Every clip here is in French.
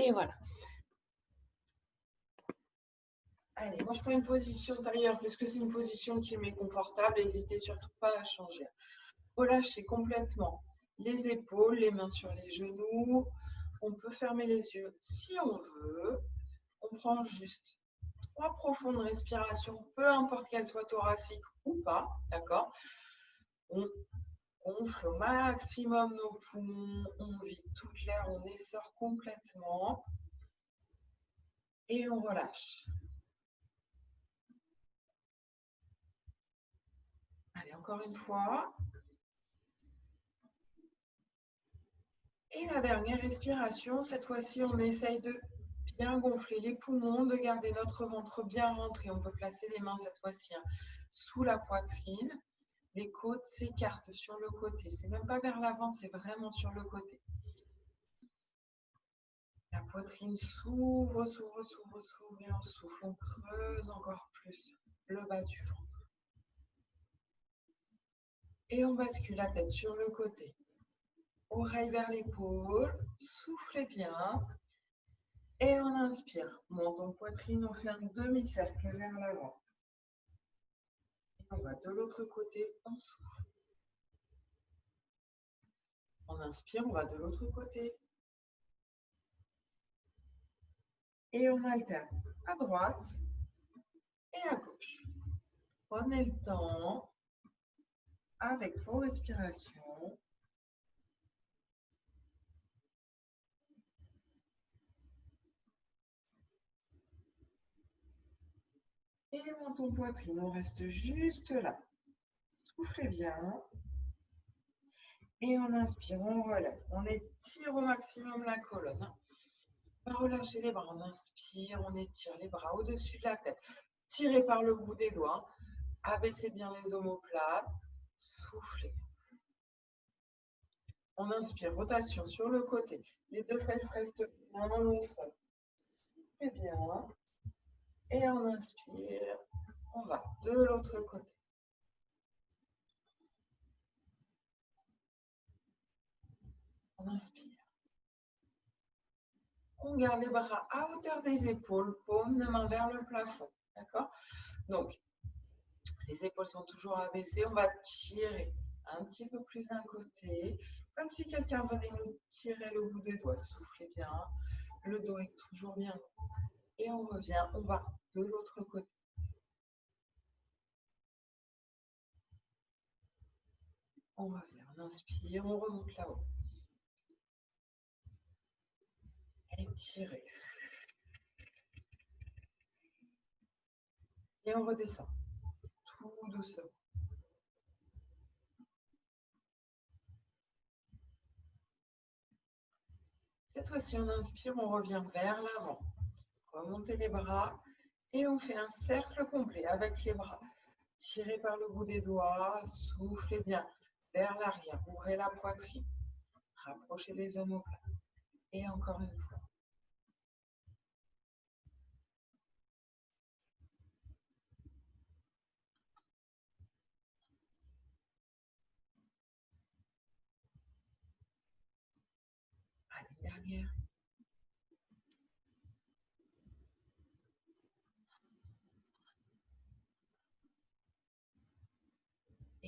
Et voilà. Allez, moi je prends une position tailleur parce que c'est une position qui m'est confortable. N'hésitez surtout pas à changer. Relâchez complètement les épaules, les mains sur les genoux. On peut fermer les yeux si on veut. On prend juste 3 profondes respirations, peu importe qu'elles soient thoraciques ou pas, d'accord? On gonfle au maximum nos poumons, on vide toute l'air, on essore complètement et on relâche. Allez, encore une fois. Et la dernière respiration, cette fois-ci, on essaye de bien gonfler les poumons, de garder notre ventre bien rentré. On peut placer les mains cette fois-ci sous la poitrine. Les côtes s'écartent sur le côté. C'est même pas vers l'avant, c'est vraiment sur le côté. La poitrine s'ouvre, s'ouvre, s'ouvre, s'ouvre et on souffle. On creuse encore plus le bas du ventre. Et on bascule la tête sur le côté. Oreille vers l'épaule. Soufflez bien. Et on inspire. Monte en poitrine, on fait un demi-cercle vers l'avant. Et on va de l'autre côté, on souffle. On inspire, on va de l'autre côté. Et on alterne à droite et à gauche. Prenez le temps avec vos respirations. Et monte en poitrine, on reste juste là. Soufflez bien. Et on inspire, on relève. On étire au maximum la colonne. On va relâcher les bras, on inspire, on étire les bras au-dessus de la tête. Tirez par le bout des doigts. Abaissez bien les omoplates. Soufflez. On inspire, rotation sur le côté. Les deux fesses restent bien dans le sol. Soufflez bien. Et on inspire. On va de l'autre côté. On inspire. On garde les bras à hauteur des épaules, paume de main vers le plafond. D'accord? Donc, les épaules sont toujours abaissées. On va tirer un petit peu plus d'un côté, comme si quelqu'un venait nous tirer le bout des doigts. Soufflez bien. Le dos est toujours bien. Et on revient, on va de l'autre côté. On revient, on inspire, on remonte là-haut. Étirez. Et on redescend, tout doucement. Cette fois-ci, on inspire, on revient vers l'avant. Remontez les bras et on fait un cercle complet avec les bras. Tirez par le bout des doigts, soufflez bien vers l'arrière. Ouvrez la poitrine. Rapprochez les omoplates. Et encore une fois. Allez, dernière.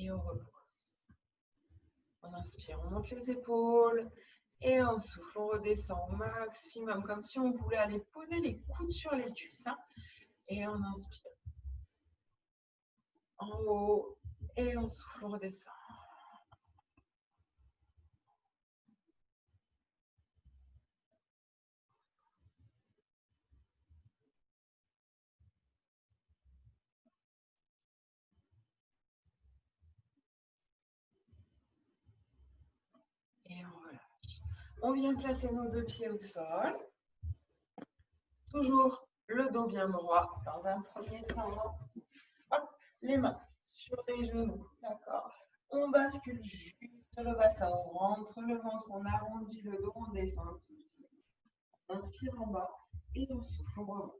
Et on repose. On inspire, on monte les épaules. Et on souffle, on redescend au maximum, comme si on voulait aller poser les coudes sur les cuisses. Et on inspire. En haut. Et on souffle, on redescend. Et on relâche. On vient placer nos deux pieds au sol. Toujours le dos bien droit. Dans un premier temps, hop, les mains sur les genoux. D'accord. On bascule juste le bassin. On rentre le ventre, on arrondit le dos, on descend un petit peu. On inspire en bas et on souffle, on remonte.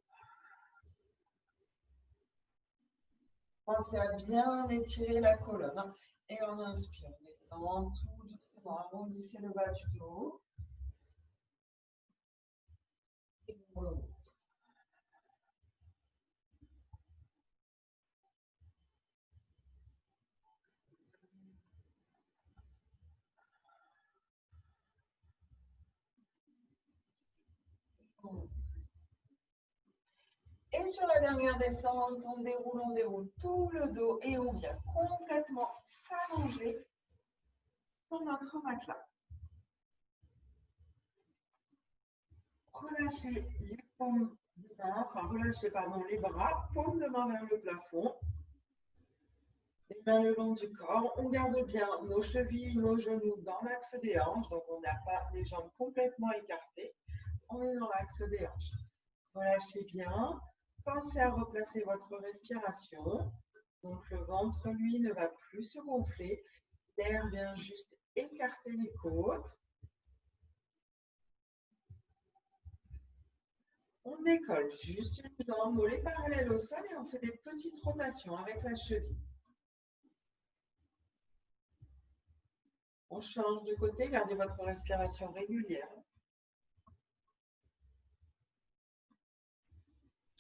Pensez à bien étirer la colonne. Et on inspire, on descend tout doucement, arrondissez le bas du dos. On remonte. Et sur la dernière descente, on déroule tout le dos et on vient complètement s'allonger sur notre matelas. Relâchez les paumes de main, enfin relâchez pardon, les bras, paumes de main vers le plafond, les mains le long du corps. On garde bien nos chevilles, nos genoux dans l'axe des hanches, donc on n'a pas les jambes complètement écartées. On est dans l'axe des hanches. Relâchez bien. Pensez à replacer votre respiration. Donc le ventre, lui, ne va plus se gonfler. L'air vient juste écarter les côtes. On décolle juste une jambe, mollet parallèle au sol et on fait des petites rotations avec la cheville. On change de côté, gardez votre respiration régulière.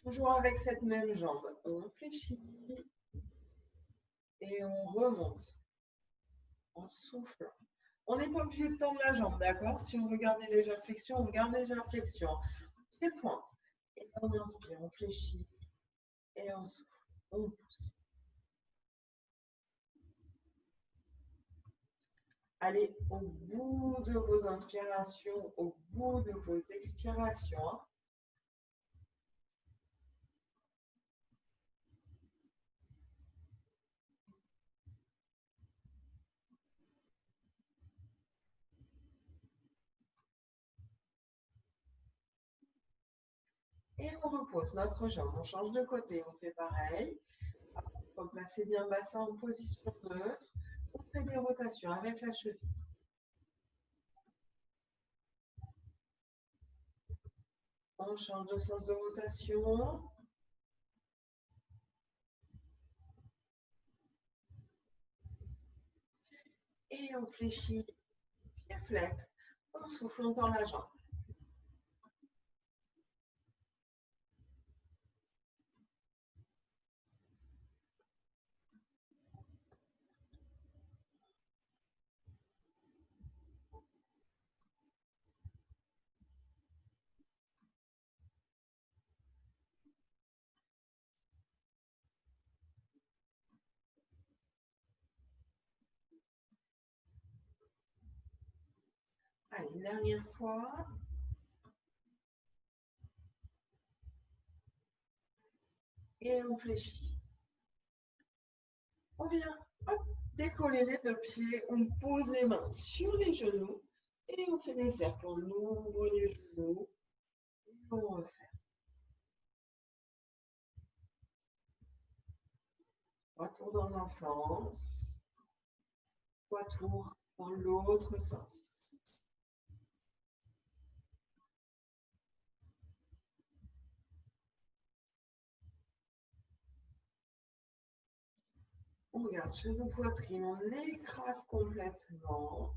Toujours avec cette même jambe, on fléchit et on remonte. On souffle. On n'est pas obligé de tendre la jambe, d'accord? Si on veut garder légère flexion, on garde légère flexion. Pied pointe. Et on inspire, on fléchit et on souffle. On pousse. Allez au bout de vos inspirations, au bout de vos expirations. Et on repose notre jambe. On change de côté, on fait pareil. Replacez bien le bassin en position neutre. On fait des rotations avec la cheville. On change de sens de rotation. Et on fléchit, pied flex. On souffle, on tend la jambe. Allez, une dernière fois. Et on fléchit. On vient décoller les deux pieds. On pose les mains sur les genoux. Et on fait des cercles. On ouvre les genoux. Et on refait. 3 tours dans un sens. 3 tours dans l'autre sens. On regarde genou, poitrine, on écrase complètement.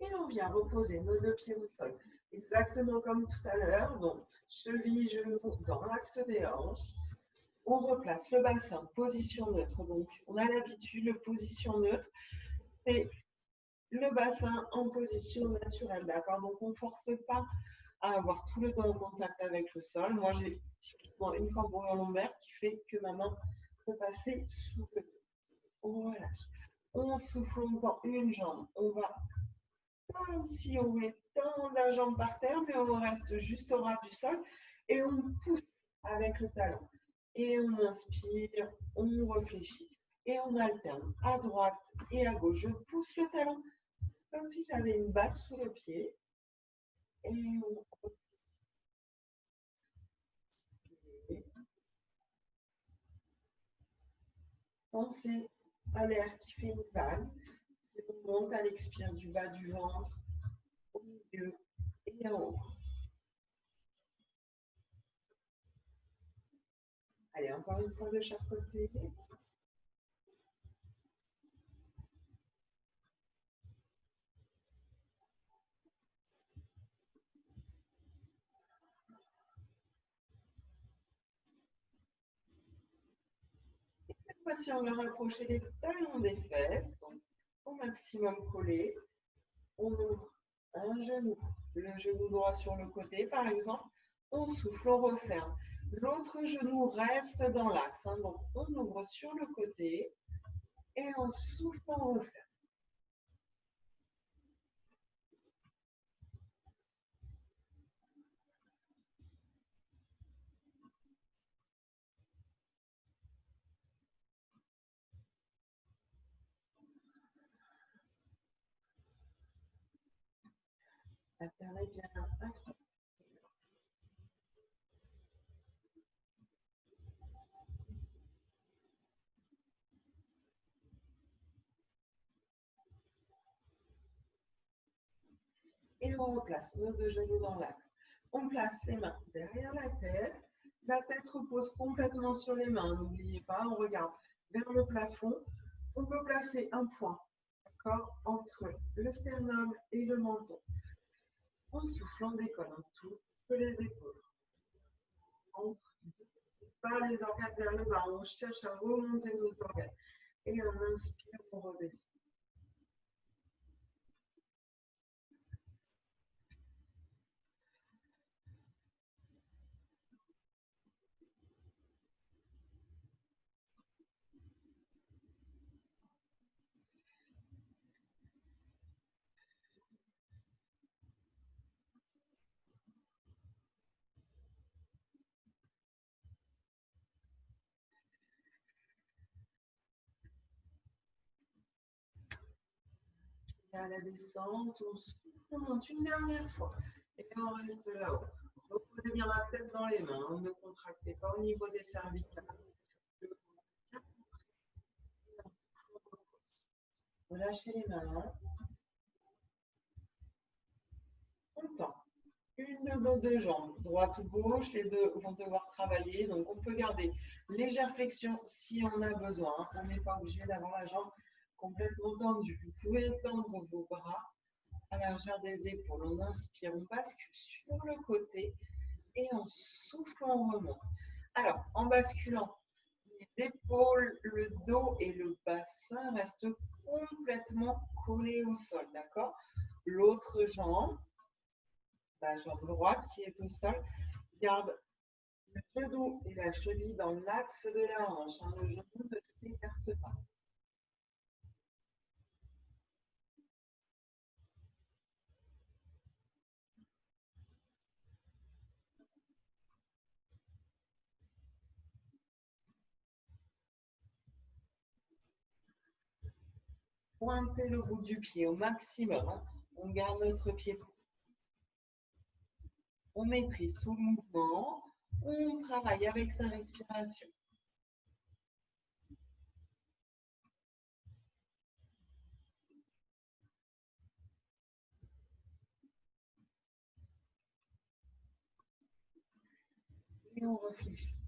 Et on vient reposer nos deux pieds au sol. Exactement comme tout à l'heure. Donc, cheville, genou dans l'axe des hanches. On replace le bassin, position neutre. Donc, on a l'habitude, le position neutre, c'est le bassin en position naturelle. D'accord? Donc, on ne force pas à avoir tout le temps en contact avec le sol. Moi, j'ai typiquement une cambrure lombaire qui fait que ma main peut passer sous le dos. On relâche. On souffle, on tend une jambe. On va comme si on voulait tendre la jambe par terre, mais on reste juste au ras du sol et on pousse avec le talon. Et on inspire, on réfléchit et on alterne à droite et à gauche. Je pousse le talon comme si j'avais une balle sous le pied et on pensez à l'air qui fait une vague. On monte à l'expire du bas du ventre, au milieu et en haut. Allez, encore une fois de chaque côté. Voici, on va rapprocher les talons des fesses, donc au maximum collés. On ouvre un genou, le genou droit sur le côté par exemple. On souffle, on referme. L'autre genou reste dans l'axe. Donc on ouvre sur le côté et on souffle, on referme. Alternez bien un, trois. Et on replace nos deux genoux dans l'axe. On place les mains derrière la tête. La tête repose complètement sur les mains. N'oubliez pas, on regarde vers le plafond. On peut placer un point, d'accord, entre le sternum et le menton. On souffle, on décolle un tout peu les épaules. Entre pas les organes vers le bas. On cherche à remonter nos organes. Et on inspire, on redescend. Et à la descente, on souffle, on monte une dernière fois. Et on reste là-haut. Reposez bien la tête dans les mains. Ne contractez pas au niveau des cervicales. Relâchez les mains. On tend. Une de vos deux jambes, droite ou gauche, les deux vont devoir travailler. Donc, on peut garder légère flexion si on a besoin. On n'est pas obligé d'avoir la jambe complètement tendue. Vous pouvez étendre vos bras à la largeur des épaules. On inspire, on bascule sur le côté et on souffle, on remonte. Alors, en basculant, les épaules, le dos et le bassin restent complètement collés au sol, d'accord? L'autre jambe, la jambe droite qui est au sol, garde le genou et la cheville dans l'axe de la hanche. Le genou ne s'écarte pas. Pointez le bout du pied au maximum. On garde notre pied. On maîtrise tout le mouvement. On travaille avec sa respiration. Et on réfléchit.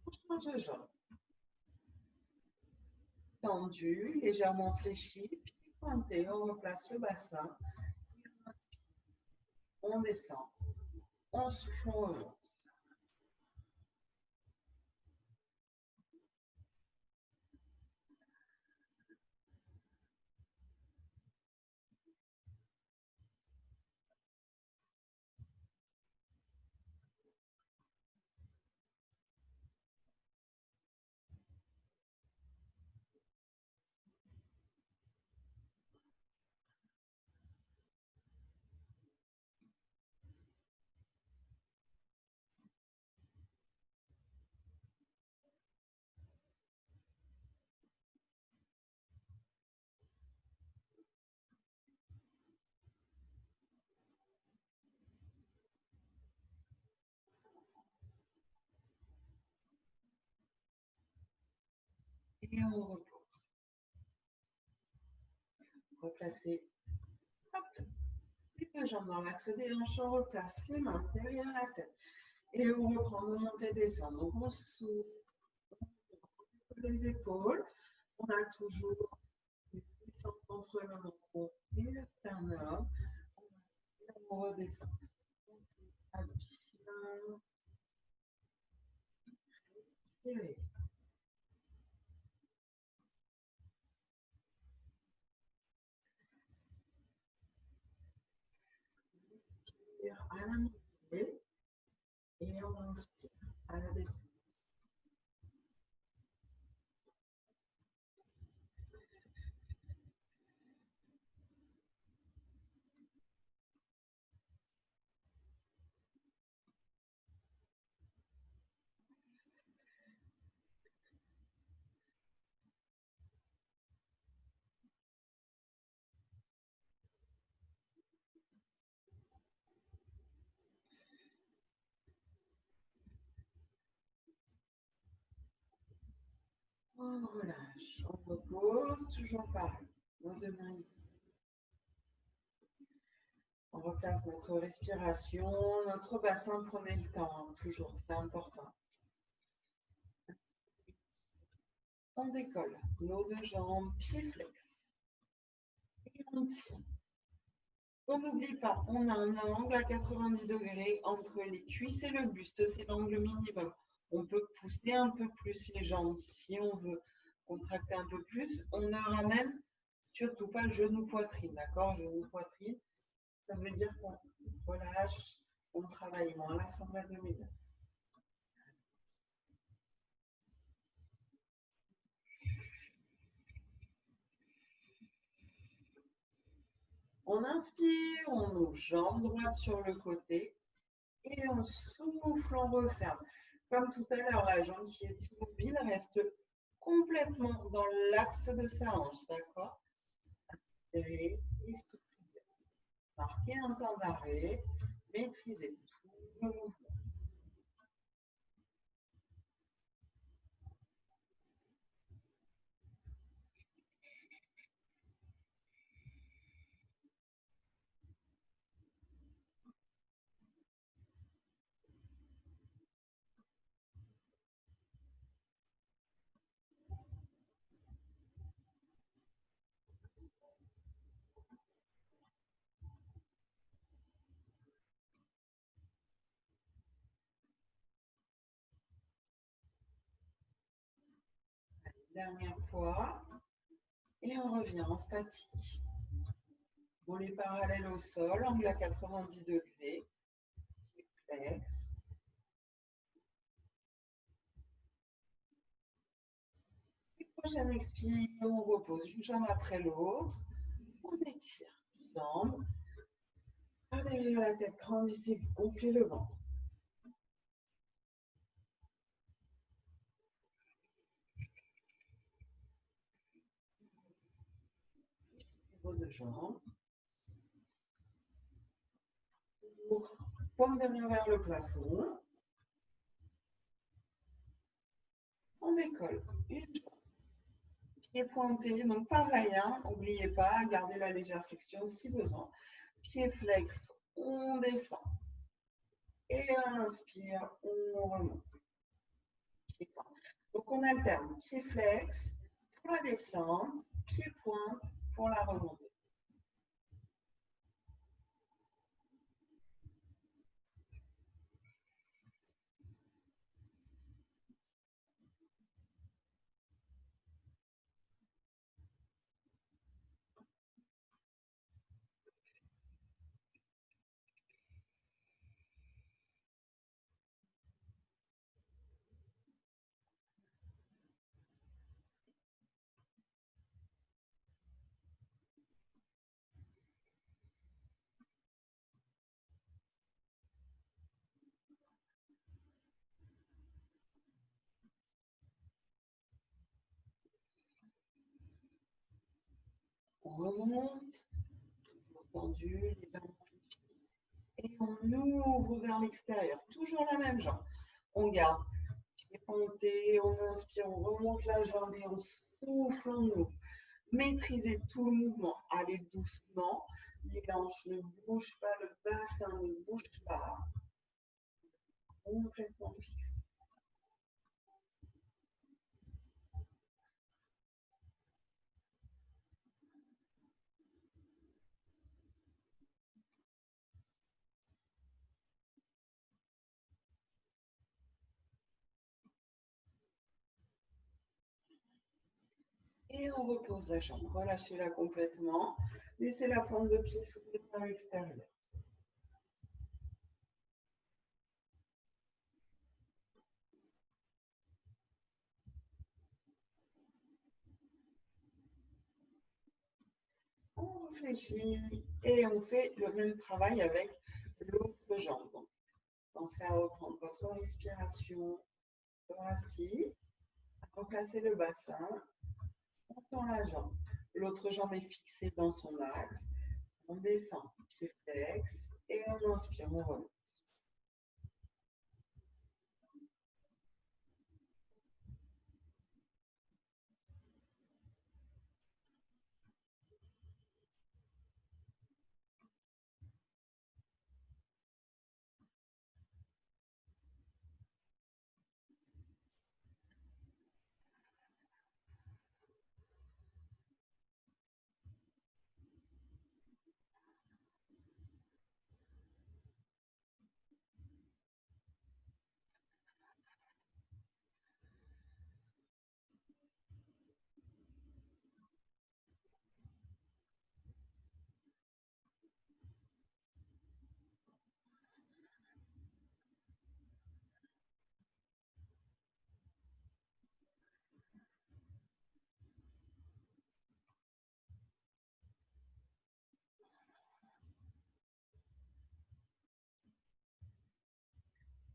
On change de jambe. Tendu, légèrement fléchi, puis pointé. On replace le bassin. On descend. On souffle, on remonte. Et on repose. Replacez les deux jambes dans l'axe des hanches. On replace les mains derrière la tête. Et on reprend nos montées descendre. Donc on souffle les épaules. On a toujours une puissance entre le menton et le sternum. On redescend. On s'habille bien. Expirez. Expire à la montée et on inspire à la descente. On relâche, on repose, toujours pareil. Nos deux mains. On replace notre respiration, notre bassin, prenez le temps, hein, toujours, c'est important. On décolle, nos deux jambes, pieds flex. Et on tire. On n'oublie pas, on a un angle à 90 degrés entre les cuisses et le buste, c'est l'angle minimum. On peut pousser un peu plus les jambes si on veut contracter un peu plus. On ne ramène surtout pas le genou-poitrine, d'accord? Genou-poitrine, ça veut dire qu'on relâche, on travaille moins l'ensemble abdominal. On inspire, on ouvre jambes droites sur le côté et on souffle, on referme. Comme tout à l'heure, la jambe qui est immobile reste complètement dans l'axe de sa hanche, d'accord? Et soufflez. Marquez un temps d'arrêt, maîtrisez tout le mouvement. Dernière fois. Et on revient en statique. Volet parallèle au sol, angle à 90 degrés. Flex. Prochaine expire, on repose une jambe après l'autre. On étire. Jambes. Derrière la tête, grandissez, gonflez le ventre. Vos deux jambes. Paume de main vers le plafond. On décolle. Une jambe. Pied pointé. Donc pareil, hein, n'oubliez pas, gardez la légère flexion si besoin. Pied flex, on descend. Et on inspire, on remonte. Pied pointe. Donc on alterne pied flex pour la descente, pied pointe pour la remontée. On remonte, toujours tendu, les jambes fléchies. Et on ouvre vers l'extérieur. Toujours la même jambe. On garde pied pointé, on inspire, on remonte la jambe et on souffle, on ouvre. Maîtrisez tout le mouvement. Allez doucement. Les hanches ne bougent pas, le bassin ne bouge pas. Complètement fixe. Et on repose la jambe. Relâchez-la complètement. Laissez la pointe de pied s'ouvrir vers l'extérieur. On réfléchit et on fait le même travail avec l'autre jambe. Donc, pensez à reprendre votre respiration thoracique, à remplacer le bassin, on tend la jambe. L'autre jambe est fixée dans son axe. On descend, pied flex, et on inspire, on remonte.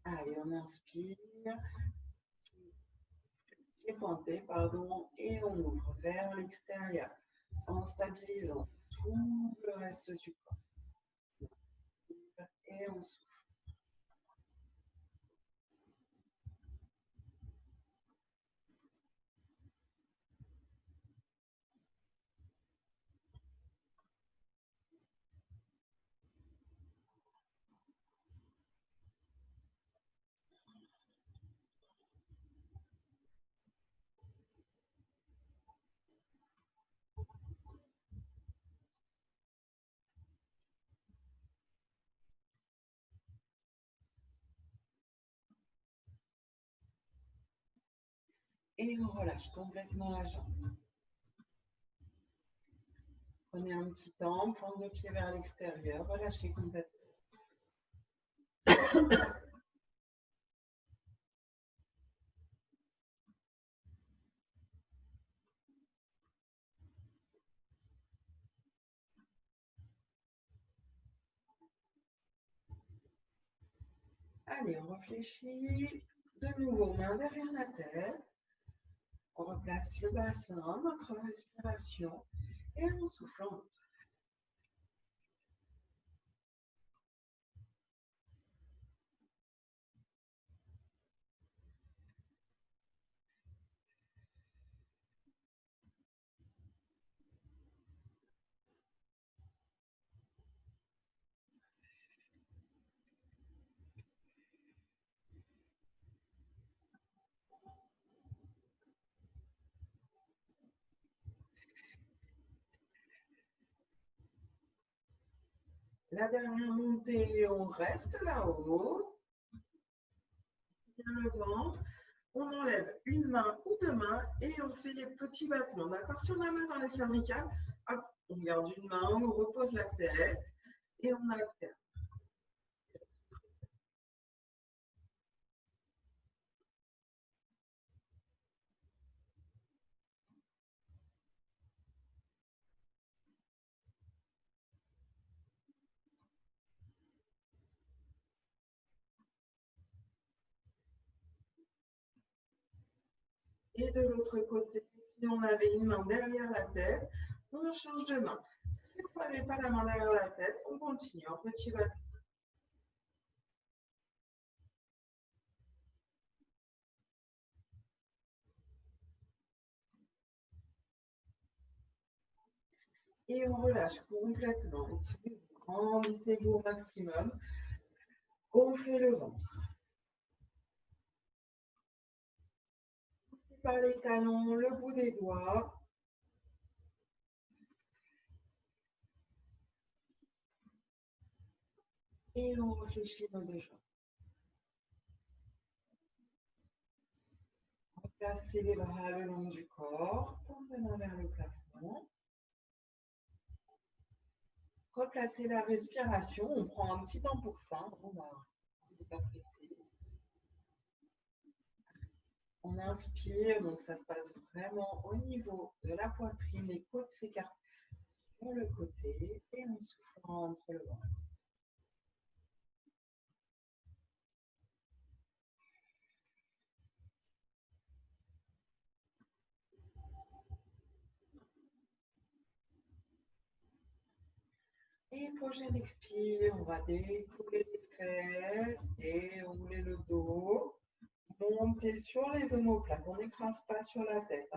Allez, on inspire, pied pointé, pardon, et on ouvre vers l'extérieur en stabilisant tout le reste du corps. Et on souffle. Et on relâche complètement la jambe. Prenez un petit temps, pointe de pied vers l'extérieur, relâchez complètement. Allez, on réfléchit. De nouveau, main derrière la tête. On replace le bassin, notre respiration et on souffle en haut. La dernière montée, on reste là-haut. Bien le ventre. On enlève une main ou deux mains et on fait les petits battements. D'accord? Si on a mal dans les cervicales, hop, on garde une main, on repose la tête et on alterne. Et de l'autre côté, si on avait une main derrière la tête, on change de main. Si vous n'avez pas la main derrière la tête, on continue en petit battement. Et on relâche complètement. Grandissez-vous au maximum. Gonflez le ventre. Poussez par les talons, le bout des doigts. Et on réfléchit nos deux jambes. Placez les bras le long du corps. les mains vers le plafond. Replacer la respiration. On prend un petit temps pour ça. On va pas presser. On inspire, donc ça se passe vraiment au niveau de la poitrine. Les côtes s'écartent sur le côté et on souffle entre le ventre. Et prochain expire, on va découler les fesses, dérouler le dos, monter sur les omoplates. On n'écrase pas sur la tête.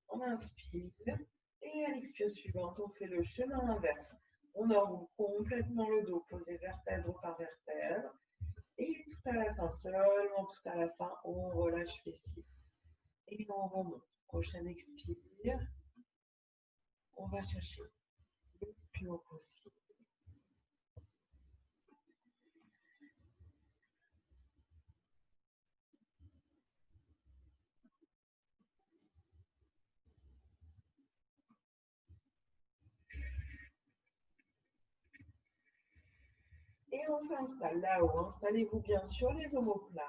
On inspire et à l'expire suivante, on fait le chemin inverse. On enroule complètement le dos, posé vertèbre par vertèbre. Et tout à la fin, seulement tout à la fin, on relâche fessier. Et on remonte. Prochain expire, on va chercher le plus haut possible. Et on s'installe là-haut. Installez-vous bien sur les omoplates.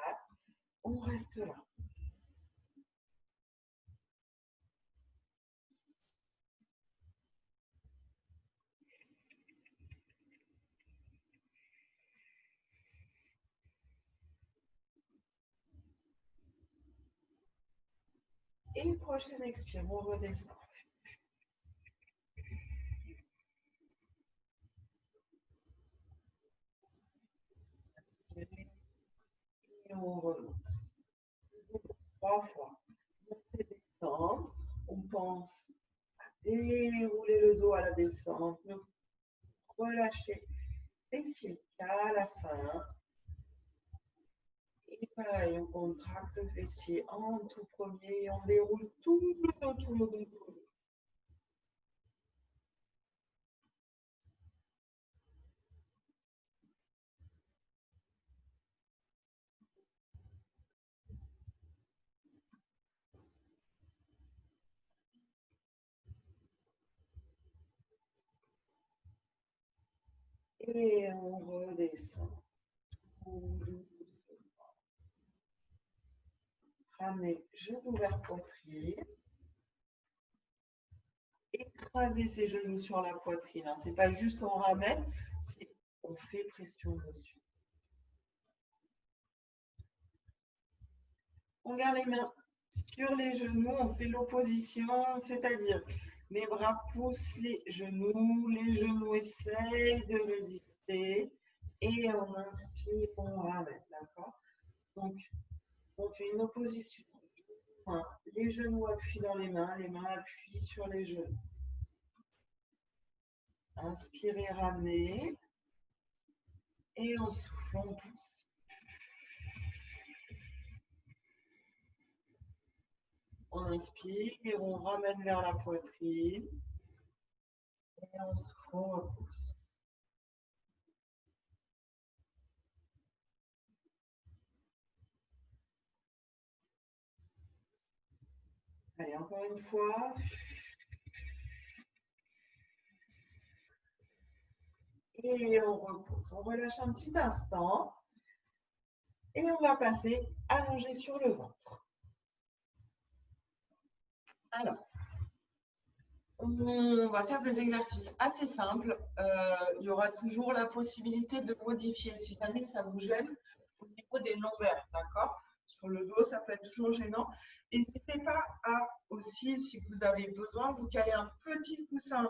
On reste là. Et prochaine expire, on redescend. Et on remonte. 3 fois. Montée, descente. On pense à dérouler le dos à la descente. Relâcher fessier à la fin. Et pareil, on contracte le fessier en tout premier et on déroule tout le dos. Et on redescend. Ramenez genoux vers poitrine. Écraser ses genoux sur la poitrine. Ce n'est pas juste on ramène, on fait pression dessus. On garde les mains sur les genoux, on fait l'opposition, c'est-à-dire les bras poussent les genoux essayent de résister et on inspire, on ramène, d'accord? Donc, on fait une opposition. Les genoux appuient dans les mains appuient sur les genoux. Inspirez, ramenez. Et on souffle, on pousse. On inspire et on ramène vers la poitrine. Et on souffle, on repousse. Allez, encore une fois. Et on repousse. On relâche un petit instant. Et on va passer allongé sur le ventre. Alors, on va faire des exercices assez simples. Il y aura toujours la possibilité de modifier si jamais ça vous gêne au niveau des lombaires, d'accord? Sur le dos, ça peut être toujours gênant. N'hésitez pas à aussi, si vous avez besoin, vous caler un petit coussin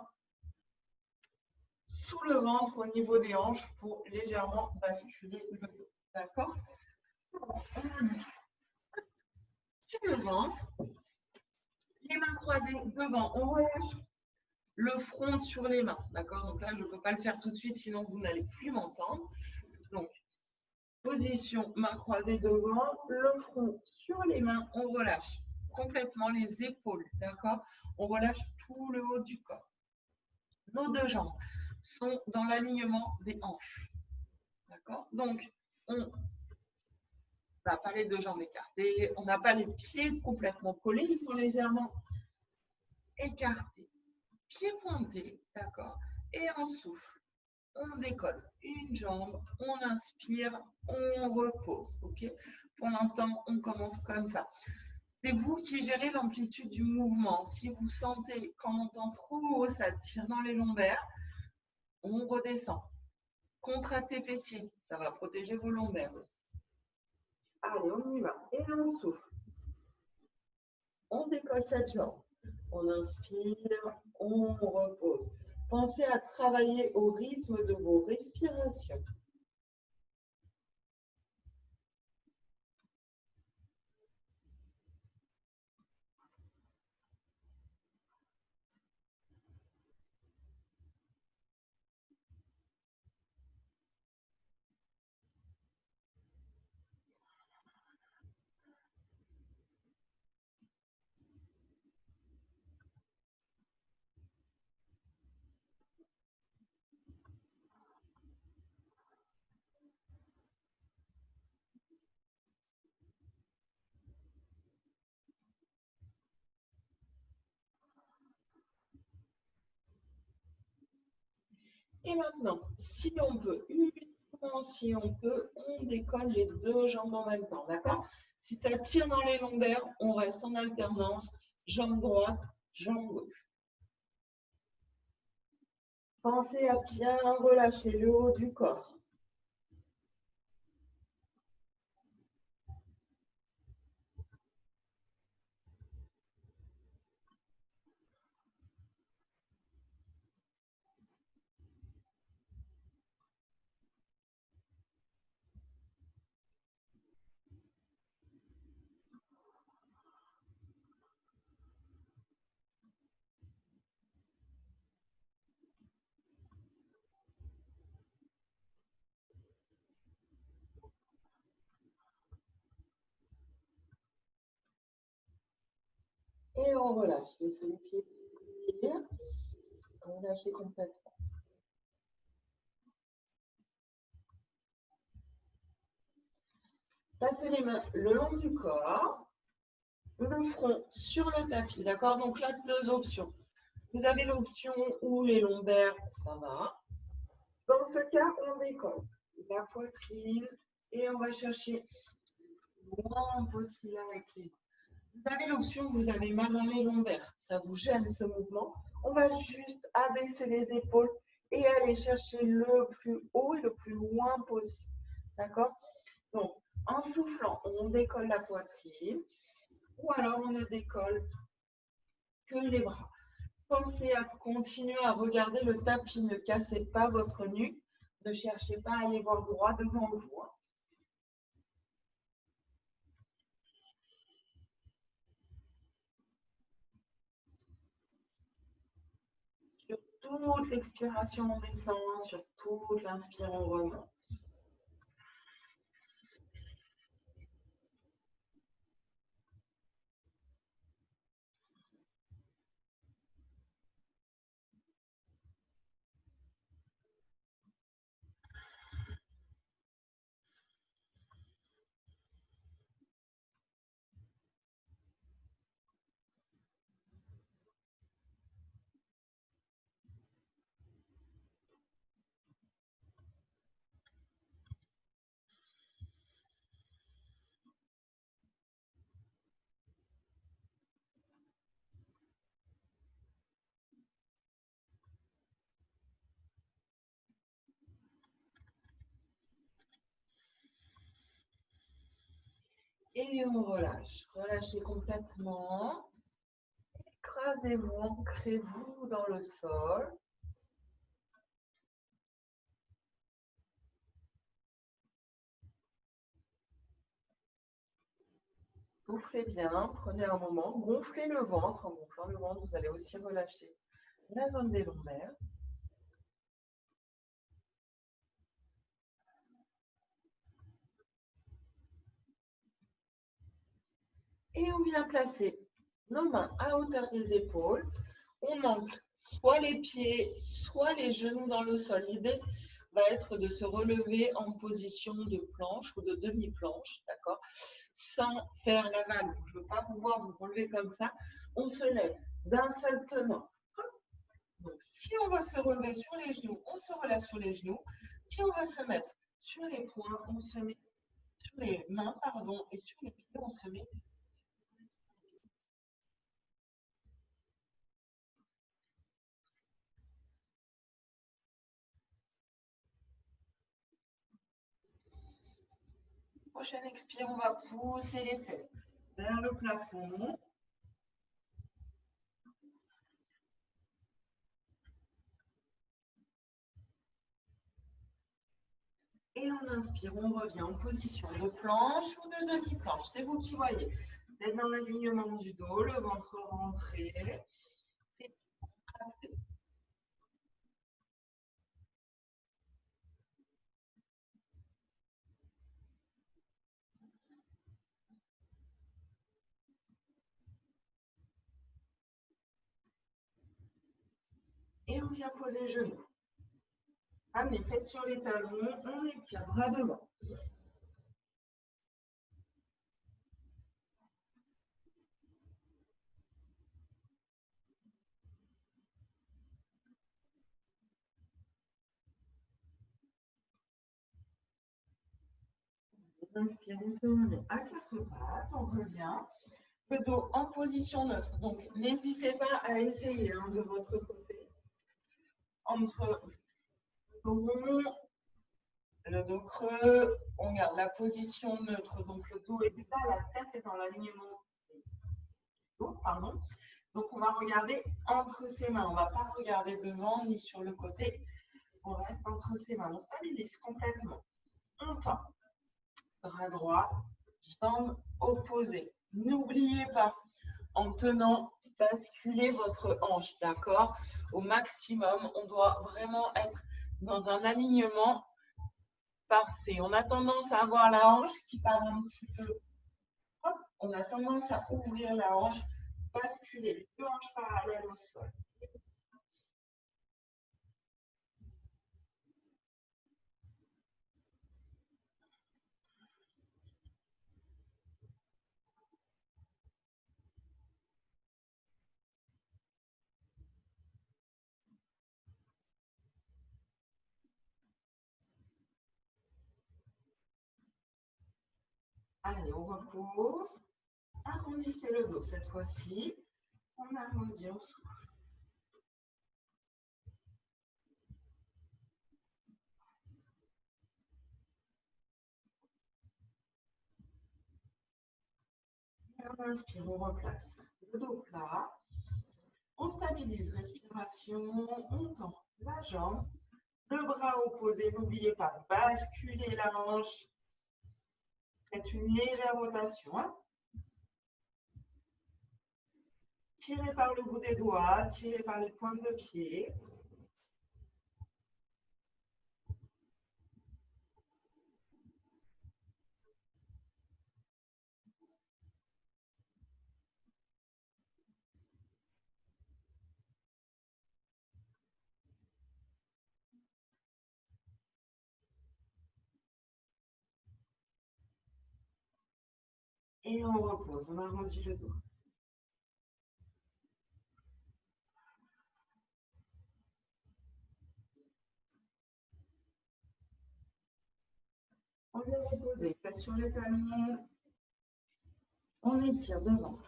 sous le ventre au niveau des hanches pour légèrement basculer le dos, d'accord? Sur le ventre, les mains croisées devant, on relâche le front sur les mains, d'accord? Donc là, je ne peux pas le faire tout de suite, sinon vous n'allez plus m'entendre. Donc, position, mains croisées devant, le front sur les mains, on relâche complètement les épaules, d'accord? On relâche tout le haut du corps. Nos deux jambes sont dans l'alignement des hanches, d'accord? Donc, on n'a pas les deux jambes écartées, on n'a pas les pieds complètement collés, ils sont légèrement écarté, pied pointé, d'accord, et on souffle. On décolle une jambe, on inspire, on repose, ok? Pour l'instant, on commence comme ça. C'est vous qui gérez l'amplitude du mouvement. Si vous sentez qu'en montant trop haut, ça tire dans les lombaires, on redescend. Contractez fessiers, ça va protéger vos lombaires aussi. Allez, on y va. Et on souffle. On décolle cette jambe. On inspire, on repose. Pensez à travailler au rythme de vos respirations. Et maintenant, si on peut, uniquement si on peut, on décolle les deux jambes en même temps, d'accord? Si ça tire dans les lombaires, on reste en alternance, jambe droite, jambe gauche. Pensez à bien relâcher le haut du corps. Et on relâche. Laissez les pieds plier. Relâchez complètement. Passez les mains le long du corps, le front sur le tapis, d'accord? Donc là, deux options. Vous avez l'option où les lombaires, ça va. Dans ce cas, on décolle la poitrine et on va chercher le moins possible avec les mains. Vous avez l'option où vous avez mal dans les lombaires, ça vous gêne ce mouvement. On va juste abaisser les épaules et aller chercher le plus haut et le plus loin possible. D'accord? Donc, en soufflant, on décolle la poitrine ou alors on ne décolle que les bras. Pensez à continuer à regarder le tapis, ne cassez pas votre nuque, ne cherchez pas à aller voir droit devant vous. Sur toute l'expiration, on descend, sur toute l'inspire, on remonte. Et on relâche. Relâchez complètement. Écrasez-vous, ancrez-vous dans le sol. Soufflez bien, prenez un moment, gonflez le ventre. En gonflant le ventre, vous allez aussi relâcher la zone des lombaires. Et on vient placer nos mains à hauteur des épaules. On ancre soit les pieds, soit les genoux dans le sol. L'idée va être de se relever en position de planche ou de demi-planche, d'accord? Sans faire la vague. Je ne veux pas pouvoir vous relever comme ça. On se lève d'un seul tenant. Donc, si on veut se relever sur les genoux, on se relève sur les genoux. Si on veut se mettre sur les poings, on se met sur les mains, pardon, et sur les pieds, on se met. Prochaine expire, on va pousser les fesses vers le plafond. Et on inspire, on revient en position de planche ou de demi-planche. C'est vous qui voyez. Vous êtes dans l'alignement du dos, le ventre rentré. Et on vient poser genoux. Amenez fesses sur les talons, on étire bras devant. On inspire, on se remet à quatre pattes, on revient. Le dos en position neutre. Donc, n'hésitez pas à essayer de votre côté. Entre le dos rond, le dos creux, on garde la position neutre. Donc, le dos est bas, la tête est dans l'alignement. Pardon. Donc, on va regarder entre ses mains. On ne va pas regarder devant ni sur le côté. On reste entre ses mains. On stabilise complètement. On tend. Bras droit, jambes opposées. N'oubliez pas, en tenant, basculez votre hanche, d'accord? Au maximum, on doit vraiment être dans un alignement parfait. On a tendance à avoir la hanche qui part un petit peu. Hop, on a tendance à ouvrir la hanche, basculer les deux hanches parallèles au sol. Allez, on repose. Arrondissez le dos cette fois-ci. On arrondit, on souffle. On inspire, on replace le dos plat. On stabilise, respiration, on tend la jambe. Le bras opposé, n'oubliez pas, basculez la hanche. Faites une légère rotation. Tirez par le bout des doigts, tirez par les pointes de pied. Et on repose, on arrondit le dos. On vient reposer, fesses sur les talons. On étire devant.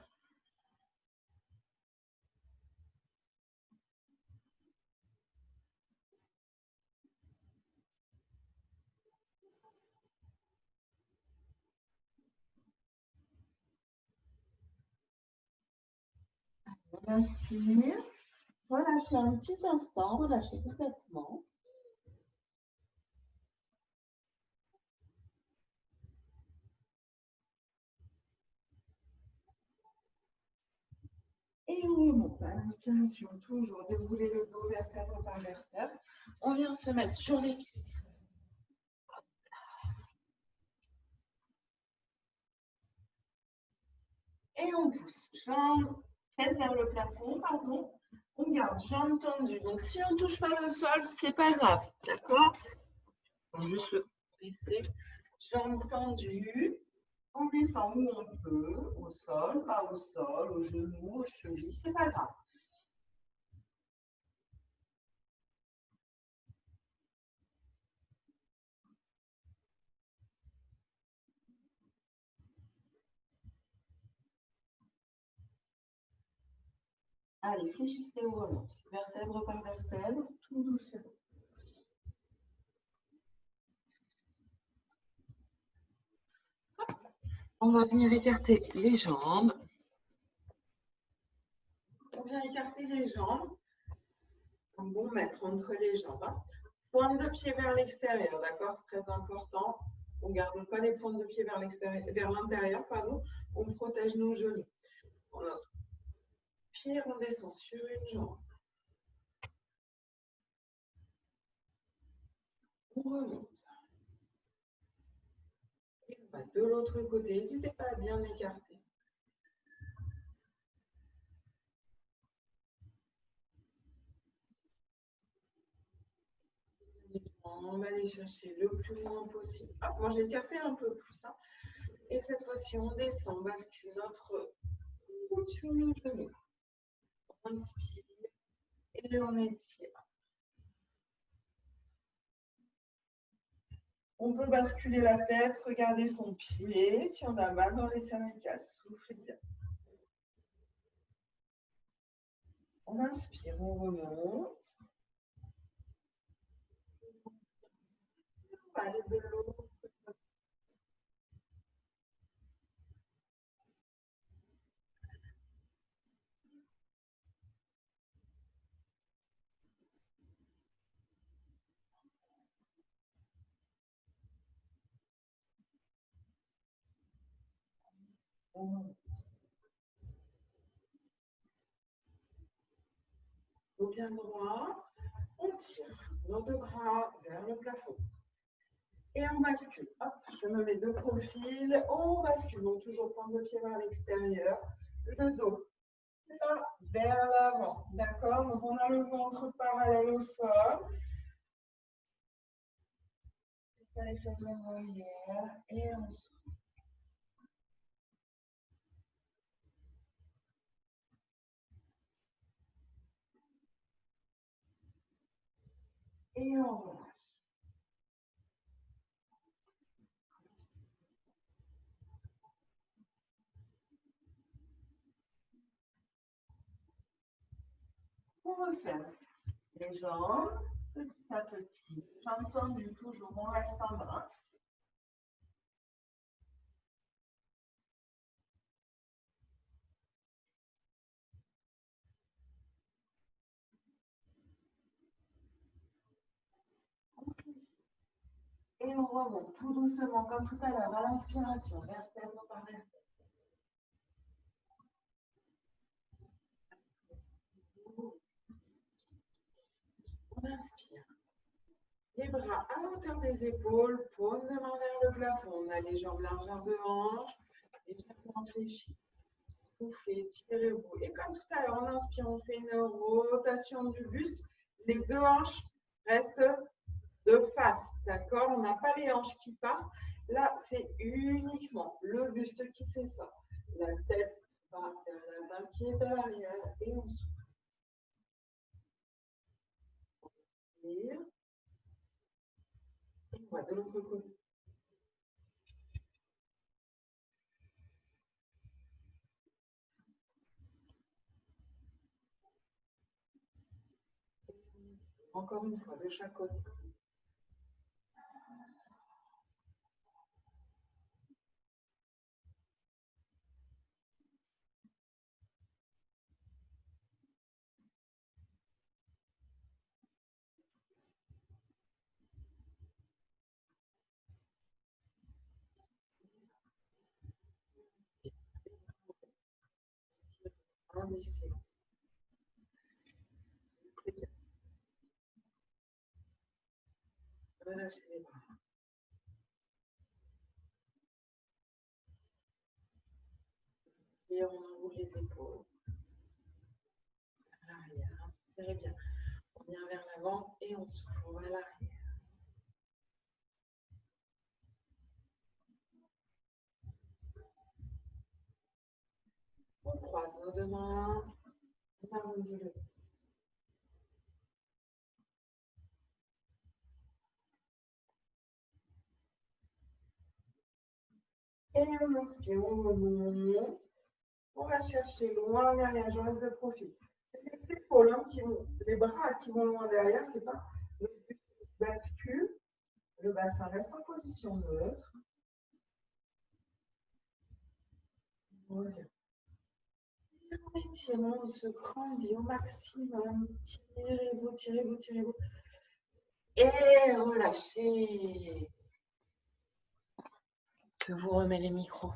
On inspire. Relâchez un petit instant, relâchez complètement. Et on remonte à l'inspiration, toujours dérouler le dos vertèbre par vertèbre. On vient se mettre sur les pieds. Et on pousse. Jambes, fesses vers le plafond, pardon. On garde jambes tendues. Donc si on ne touche pas le sol, ce n'est pas grave. D'accord? On va juste le baisser. Jambes tendues. On descend où on peut, au sol, pas au sol, aux genoux, aux chevilles, c'est pas grave. Allez, fléchissez ou remonte. Vertèbre par vertèbre, tout doucement. On va venir écarter les jambes. On vient écarter les jambes. Un bon mètre entre les jambes. Pointe de pied vers l'extérieur, d'accord? C'est très important. On ne garde pas les pointes de pied vers l'extérieur, vers l'intérieur, pardon. On protège nos genoux. On inspire, on descend sur une jambe. On remonte. Et on va de l'autre côté. N'hésitez pas à bien écarter. On va aller chercher le plus loin possible. Ah, moi, j'ai écarté un peu plus. Hein. Et cette fois-ci, on descend, on bascule notre coude sur le genou. On inspire et on étire. On peut basculer la tête, regarder son pied. Si on a mal dans les cervicales, soufflez bien. On inspire, on remonte. On va aller de l'autre côté. Au bien droit, on tire nos deux bras vers le plafond. Et on bascule. Hop, je me mets de profil. On bascule. Donc, toujours pointe de pied vers l'extérieur. Le dos là, vers l'avant. D'accord? Donc, on a le ventre parallèle au sol. C'est pas les fesses vers l'arrière. Et on souffle. Et on relâche. On referme les jambes petit à petit. Jambes tendues toujours, on reste en bras. Et on remonte tout doucement, comme tout à l'heure, à l'inspiration, vertèbre par vertèbre. On inspire. Les bras à hauteur des épaules, paume de main vers le plafond. On a les jambes largeur de hanche, légèrement fléchies. Soufflez, tirez-vous. Et comme tout à l'heure, on inspire, on fait une rotation du buste. Les deux hanches restent de face, d'accord? On n'a pas les hanches qui partent. Là, c'est uniquement le buste qui fait ça. La tête va vers la main qui est à l'arrière et on souffle. Et on va de l'autre côté. Encore une fois, de chaque côté. Indicez. Relâchez les bras. Et on enroule les épaules. À l'arrière. Inspirez bien. On vient vers l'avant et on souffle. On va à l'arrière. On croise nos deux mains. On arrondit le dos. Et on inspire, on remonte. On va chercher loin vers la jambe de profil. les épaules hein, les bras qui vont loin derrière, c'est pas le but. Bascule, le bassin reste en position neutre. Voilà. En étirant, on se grandit au maximum. Tirez-vous, tirez-vous, tirez-vous. Et relâchez. Je vous remets les micros.